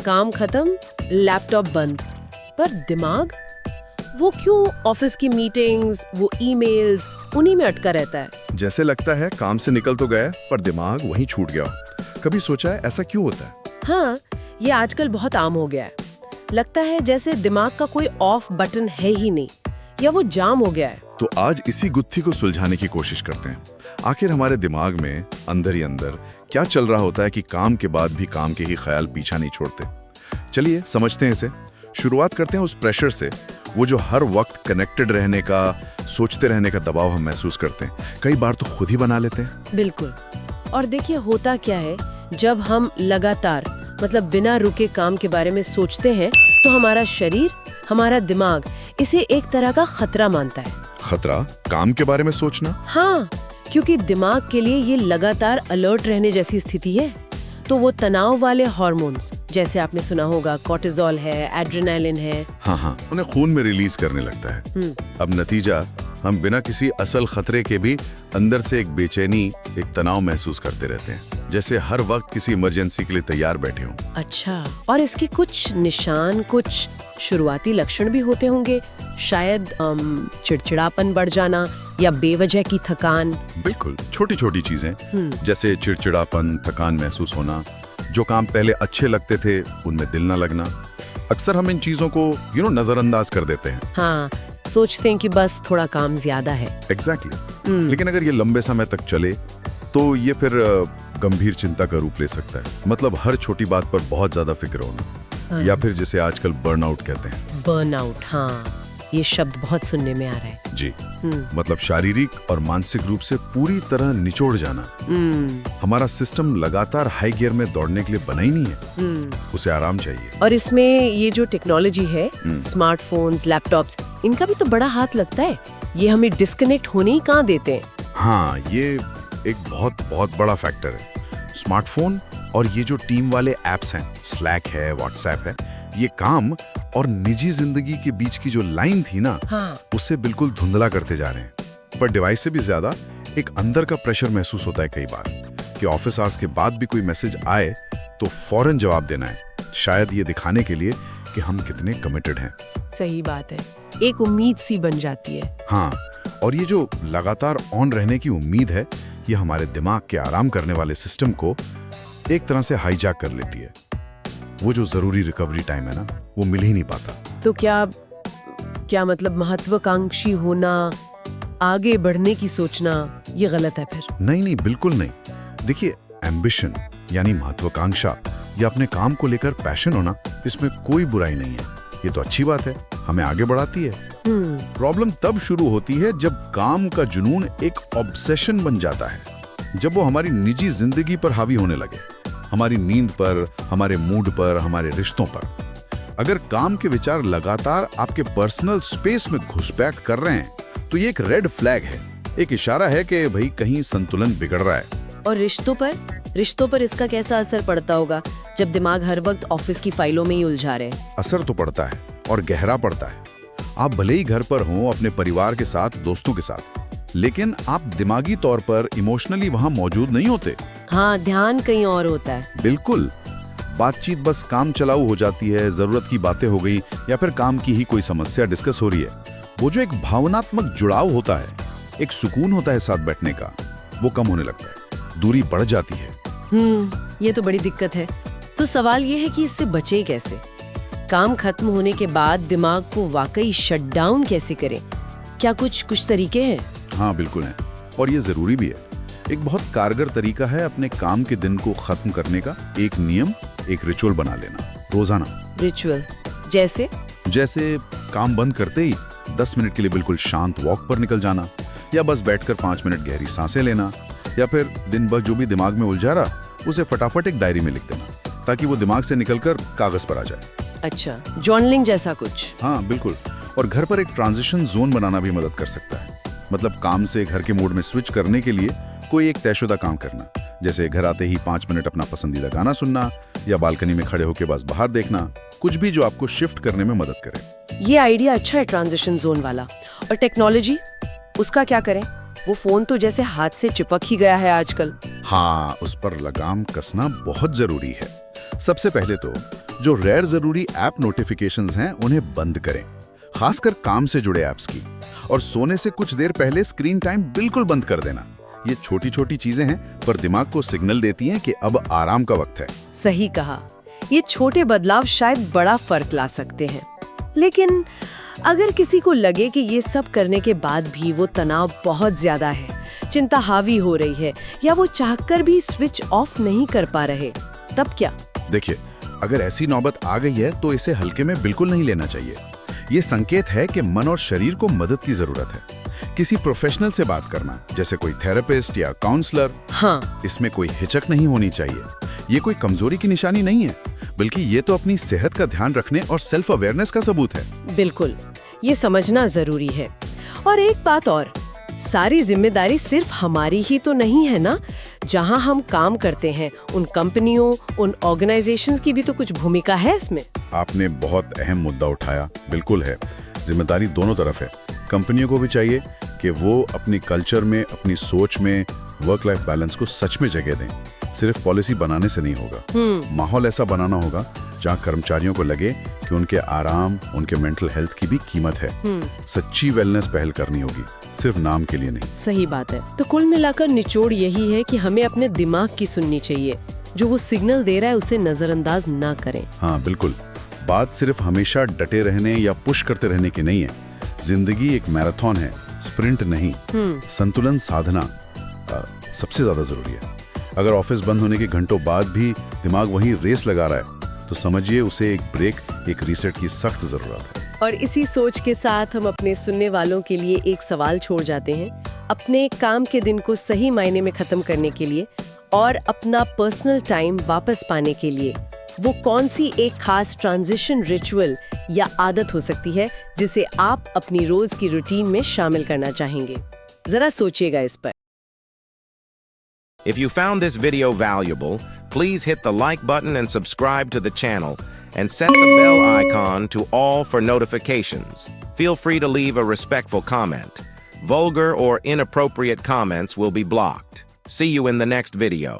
काम खत्म, लैपटॉप बंद, पर दिमाग वो क्यों ऑफिस की मीटिंग्स, वो ईमेल्स, उन्हीं में अटका रहता है। जैसे लगता है काम से निकल तो गया पर दिमाग वहीं छूट गया। कभी सोचा है ऐसा क्यों होता है? हाँ, ये आजकल बहुत आम हो गया है। लगता है जैसे दिमाग का कोई ऑफ बटन है ही नहीं, या वो जाम हो गया है। तो आज इसी गुत्थी को सुलझाने की कोशिश करते हैं। आखिर हमारे दिमाग में अंदर ही अंदर क्या चल रहा होता है कि काम के बाद भी काम के ही ख्याल पीछा नहीं छोड़ते। चलिए समझते हैं इसे। शुरुआत करते हैं उस प्रेशर से, वो जो हर वक्त कनेक्टेड रहने का, सोचते रहने का दबाव हम महसूस करते हैं, कई बार तो खुद ही बना लेते हैं। बिल्कुल। और देखिए होता क्या है, जब हम लगातार मतलब बिना रुके काम के बारे में सोचते हैं तो हमारा शरीर, हमारा दिमाग इसे एक तरह का खतरा मानता है। खतरा? काम के बारे में सोचना? हाँ, क्योंकि दिमाग के लिए ये लगातार अलर्ट रहने जैसी स्थिति है। तो वो तनाव वाले हार्मोन्स, जैसे आपने सुना होगा कॉर्टिसोल है, एड्रेनालिन है, हाँ, उन्हें खून में रिलीज करने लगता है। अब नतीजा, हम बिना किसी असल खतरे के भी अंदर से एक बेचैनी, एक तनाव महसूस करते रहते हैं, जैसे हर वक्त किसी इमरजेंसी के लिए तैयार बैठे हों। अच्छा, और इसके कुछ निशान, कुछ शुरुआती लक्षण भी होते होंगे, शायद चिड़चिड़ापन बढ़ जाना या बेवजह की थकान। बिल्कुल, छोटी छोटी चीजें जैसे चिड़चिड़ापन, थकान महसूस होना, जो काम पहले अच्छे लगते थे उनमें दिल न लगना। अक्सर हम इन चीजों को नजरअंदाज कर देते हैं। हाँ, सोचते हैं कि बस थोड़ा काम ज्यादा है। एग्जैक्टली। लेकिन अगर ये लंबे समय तक चले तो ये फिर गंभीर चिंता का रूप ले सकता है। मतलब हर छोटी बात पर बहुत ज्यादा फिक्र होना, या फिर जिसे आजकल बर्नआउट कहते हैं। बर्नआउट, हाँ, ये शब्द बहुत सुनने में आ रहा है। जी, मतलब शारीरिक और मानसिक रूप से पूरी तरह निचोड़ जाना। हमारा सिस्टम लगातार हाई गियर में दौड़ने के लिए बना ही नहीं है, उसे आराम चाहिए। और इसमें ये जो टेक्नोलॉजी है, स्मार्टफोन्स, लैपटॉप्स, इनका भी तो बड़ा हाथ लगता है। ये हमें डिस्कनेक्ट होने ही कहाँ देते हैं। हाँ, ये एक बहुत बहुत बड़ा फैक्टर है। स्मार्टफोन और ये जो टीम वाले एप्स हैं, स्लैक है, व्हाट्सएप है, ये काम और निजी जिंदगी के बीच की जो लाइन थी ना, उससे बिल्कुल धुंधला करते जा रहे हैं। पर डिवाइस से भी ज्यादा एक अंदर का प्रेशर महसूस होता है कई बार कि ऑफिस आवर्स के बाद भी कोई मैसेज आए तो फौरन जवाब देना है, शायद ये दिखाने के लिए कि हम कितने कमिटेड हैं। सही बात है, एक उम्मीद सी बन जाती है। हाँ, और ये जो लगातार ऑन रहने की उम्मीद है, ये हमारे दिमाग के आराम करने वाले सिस्टम को एक तरह से हाईजैक कर लेती है। वो जो जरूरी रिकवरी टाइम है ना, वो मिल ही नहीं पाता। तो क्या मतलब महत्वाकांक्षी होना, आगे बढ़ने की सोचना, ये गलत है फिर? नहीं, बिल्कुल नहीं। देखिए, एम्बिशन यानी महत्वाकांक्षा या अपने काम को लेकर पैशन होना, इसमें कोई बुराई नहीं है। ये तो अच्छी बात है, हमें आगे बढ़ाती है। प्रॉब्लम तब शुरू होती है जब काम का जुनून एक ऑब्सेशन बन जाता है, जब वो हमारी निजी जिंदगी पर हावी होने लगे, हमारी नींद पर, हमारे मूड पर, हमारे रिश्तों पर। अगर काम के विचार लगातार आपके पर्सनल स्पेस में घुसपैठ कर रहे हैं तो ये एक रेड फ्लैग है, एक इशारा है कि भाई कहीं संतुलन बिगड़ रहा है। और रिश्तों पर इसका कैसा असर पड़ता होगा जब दिमाग हर वक्त ऑफिस की फाइलों में ही उलझा रहे? असर तो पड़ता है, और गहरा पड़ता है। आप भले ही घर पर हों, अपने परिवार के साथ, दोस्तों के साथ, लेकिन आप दिमागी तौर पर इमोशनली वहां मौजूद नहीं होते। हाँ, ध्यान कहीं और होता है। बिल्कुल, बातचीत बस काम चलाऊ हो जाती है, जरूरत की बातें हो गई, या फिर काम की ही कोई समस्या डिस्कस हो रही है। वो जो एक भावनात्मक जुड़ाव होता है, एक सुकून होता है साथ बैठने का, वो कम होने लगता है, दूरी बढ़ जाती है। ये तो बड़ी दिक्कत है। तो सवाल ये है कि इससे बचे कैसे? काम खत्म होने के बाद दिमाग को वाकई शट डाउन कैसे करें? क्या कुछ तरीके हैं? हाँ, बिल्कुल है, और ये जरूरी भी है। एक बहुत कारगर तरीका है अपने काम के दिन को खत्म करने का, एक नियम, एक रिचुअल बना लेना रोजाना। रिचुअल जैसे काम बंद करते ही 10 मिनट के लिए बिल्कुल शांत वॉक पर निकल जाना, या बस बैठकर 5 मिनट गहरी सांसें लेना, या फिर दिन भर जो भी दिमाग में उलझा रहा उसे फटाफट एक डायरी में लिख देना, ताकि वो दिमाग से निकलकर कागज पर आ जाए। अच्छा, जर्नलिंग जैसा कुछ? हाँ, बिल्कुल। और घर पर एक ट्रांजिशन जोन बनाना भी मदद कर सकता है। मतलब काम से घर के मोड में स्विच करने के लिए कोई एक तयशुदा काम करना, जैसे घर आते ही 5 मिनट अपना पसंदीदा गाना सुनना, या बालकनी में खड़े होकर बस बाहर देखना, कुछ भी जो आपको शिफ्ट करने में मदद करे। ये आइडिया अच्छा है, ट्रांजिशन जोन वाला। और टेक्नोलॉजी, उसका क्या करें? वो फोन तो जैसे हाथ से चिपक ही गया है आजकल। हाँ, उस पर लगाम कसना बहुत जरूरी है। सबसे पहले तो जो गैर जरूरी ऐप नोटिफिकेशंस हैं उन्हें बंद करें, खासकर काम से जुड़े ऐप्स की। और सोने से कुछ देर पहले स्क्रीन टाइम बिल्कुल बंद कर देना। ये छोटी छोटी चीजें हैं पर दिमाग को सिग्नल देती हैं कि अब आराम का वक्त है। सही कहा, ये छोटे बदलाव शायद बड़ा फर्क ला सकते हैं। लेकिन अगर किसी को लगे कि ये सब करने के बाद भी वो तनाव बहुत ज्यादा है, चिंता हावी हो रही है, या वो चाहकर भी स्विच ऑफ नहीं कर पा रहे, तब क्या? देखिए, अगर ऐसी नौबत आ गई है तो इसे हल्के में बिल्कुल नहीं लेना चाहिए। ये संकेत है कि मन और शरीर को मदद की जरूरत है। किसी प्रोफेशनल से बात करना, जैसे कोई थेरेपिस्ट या काउंसलर, हाँ, इसमें कोई हिचक नहीं होनी चाहिए। ये कोई कमजोरी की निशानी नहीं है, बल्कि ये तो अपनी सेहत का ध्यान रखने और सेल्फ अवेयरनेस का सबूत है। बिल्कुल, ये समझना जरूरी है। और एक बात और, सारी जिम्मेदारी सिर्फ हमारी ही तो नहीं है ना। जहां हम काम करते हैं उन कंपनियों, उन ऑर्गेनाइजेशंस की भी तो कुछ भूमिका है इसमें। आपने बहुत अहम मुद्दा उठाया। बिल्कुल है, जिम्मेदारी दोनों तरफ है। कंपनियों को भी चाहिए कि वो अपनी कल्चर में, अपनी सोच में वर्क लाइफ बैलेंस को सच में जगह दें। सिर्फ पॉलिसी बनाने से नहीं होगा, माहौल ऐसा बनाना होगा जहां कर्मचारियों को लगे कि उनके आराम, उनके मेंटल हेल्थ की भी कीमत है। सच्ची वेलनेस पहल करनी होगी, सिर्फ नाम के लिए नहीं। सही बात है। तो कुल मिलाकर निचोड़ यही है कि हमें अपने दिमाग की सुननी चाहिए। जो वो सिग्नल दे रहा है उसे नजरअंदाज ना करें। हाँ बिल्कुल, बात सिर्फ हमेशा डटे रहने या पुश करते रहने की नहीं है। जिंदगी एक मैराथन है, स्प्रिंट नहीं। संतुलन साधना सबसे ज्यादा जरूरी है। अगर ऑफिस बंद होने के घंटों बाद भी दिमाग वहीं रेस लगा रहा है तो समझिए उसे एक ब्रेक, एक रीसेट की सख्त जरूरत है। और इसी सोच के साथ हम अपने सुनने वालों के लिए एक सवाल छोड़ जाते हैं। अपने काम के दिन को सही मायने में खत्म करने के लिए और अपना पर्सनल टाइम वापस पाने के लिए वो कौन सी एक खास ट्रांजिशन रिचुअल या आदत हो सकती है जिसे आप अपनी रोज की रूटीन में शामिल करना चाहेंगे? जरा सोचिएगा इस पर। If you found this video valuable, please hit the like button and subscribe to the channel and set the bell icon to all for notifications. Feel free to leave a respectful comment. Vulgar or inappropriate comments will be blocked. See you in the next video.